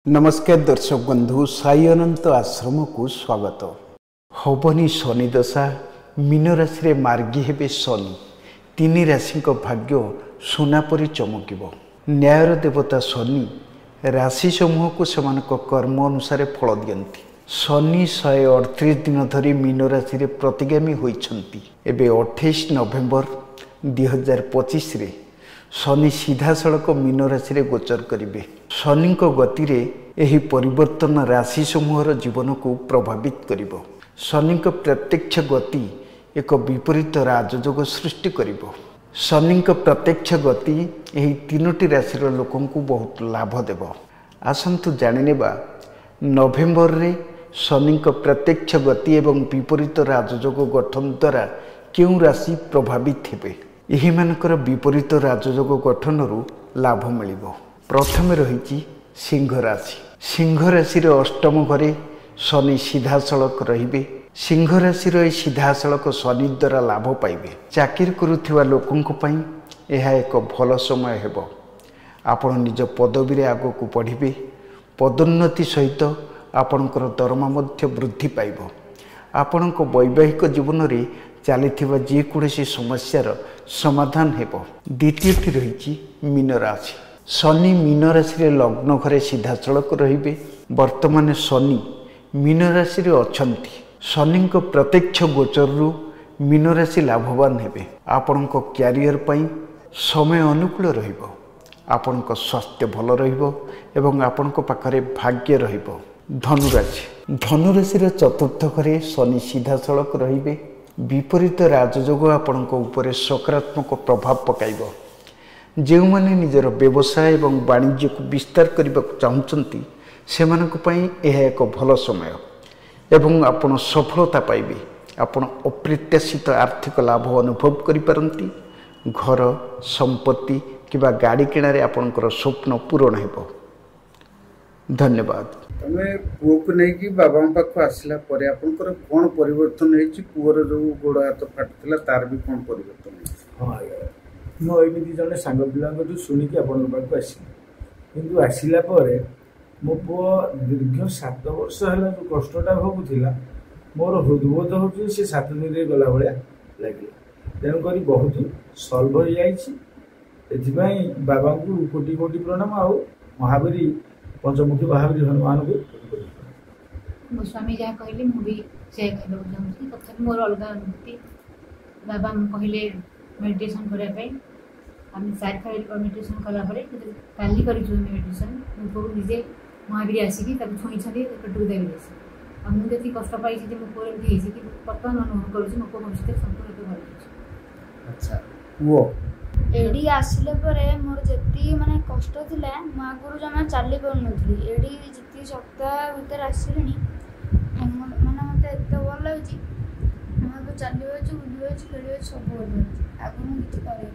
नमस्कार दर्शक बंधु साई अनंत आश्रम को स्वागत। हबनी शनि दशा मीन राशि रे मार्गी हेबे शनि। तीन राशि भाग्य सुनापरी चमकिब। न्यायर देवता शनि राशि समूह को सेमान कर्म अनुसार फल दियंती। शनि 138 दिन धरी मीन राशि रे प्रतिगामी होइछंती। एबे 28 नवेम्बर 2025 रे शनि सीधा सड़क मीन राशि रे गोचर करिवे। शनि गति रे एही परिवर्तन राशि समूहर जीवन को प्रभावित करिवो। शनि प्रत्यक्ष गति एक विपरीत राजयोग सृष्टि करिवो। शनि प्रत्यक्ष गति एही तीनोटी राशि लोकों को बहुत लाभ देव। आसंतु जानिनेबा नवेम्बर रे शनि प्रत्यक्ष गति एवं विपरीत राजयोग गठन द्वारा क्यों राशि प्रभावित हेबे। एही मानकर विपरीत राजयोग गठन लाभ मिलिबो। प्रथम रही सिंह राशि। सिंह राशि अष्टम घरे शनि सीधा सड़क रहिबे। सिंह राशि सीधा सड़क शनि द्वारा लाभ पाइबे। चाकरी करुथिबा लोकंक पई एहा एक भल समय हेबो। आपण निज पदवी रे आगो को पढ़िबे। पदोन्नति सहित आपणकर दरमा मध्य वृद्धि पाइबो। आपणक वैवाहिक जीवन रे चलीथिबा जे कोनोसी समस्यार समाधान हेबो। द्वितीयटी रही मीन राशि। शनि मीन राशि लग्न घरे सीधा सड़क रहिबे। वर्तमान शनि मीन राशि अछंती। शनि प्रत्यक्ष गोचर मीन राशि लाभवान हेबे। आपणक क्यारियर पई समय अनुकूल रहिबो। आपणक स्वास्थ्य भल रहिबो एवं आपणक पाखरे भाग्य रहिबो। धनुराशि। धनुराशि चतुर्थ घरे शनि सीधा सड़क रहिबे। विपरीत राजयोग आपणक उपरे सकारात्मक प्रभाव पकाइबो। जो माने निजर व्यवसाय एवं वाणिज्य को विस्तार करने चाहते सेमानक पई यह एक भल समय एवं आपण सफलता पाइबे। आपण अप्रत्याशित आर्थिक लाभ अनुभव करिपारंती। घर संपत्ति किबा गाड़ी किणारे आपणकर स्वप्न पूरण हेबो। धन्यवाद। तमे पुओ को नहीं कि बाबा पाख आसला परे आपनकर कोन परिवर्तन हेछि। पुओर जो गोड़ हाथ फाटुला तार भी कोन परिवर्तन हेछि। हां मो एमिति जने सांग पिला को सुनी कि आपन पाख आसी किंतु आसिला परे मो पुओ दीर्घ 7 वर्ष हला जो कष्टटा भोगुथिला मोर हृदबोध होछि से 7 दिन रे गला भलिया लागिला। तेन करी बहुत सॉल्व हो जाईछि। एथिबाई बाबा को कोटि कोटि प्रणाम। आ महावीरी पंचमुखी महावीर हनुमान को मो स्वामी जहाँ कहले मुझे से कहूँ चाहूँगी। तथा मोर अलग अनुभूति बाबा कहले मेडिटेशन करने आम 4 खाली मेडिटेशन कलापर काली कर मेडिटेशन मो निजे महावीर आसिकी छुई पेटू देवी आ मुझे कष्ट पाई मो पुओ एमती कि बर्तमान अनुभव करुँच मो पुओ भविष्य संपूर्ण भल। अच्छा वो एडी आसिले परे मोर जति माने कष्ट थिला मो आगुरु जमा चाली पाउन नथली। एडी जति सप्ताह भीतर आसिलिनी माने मते एते भल लागछि। मो चालियो छु बुलियो छु खेलियो सब भल लागछि। आगु मु किछि करै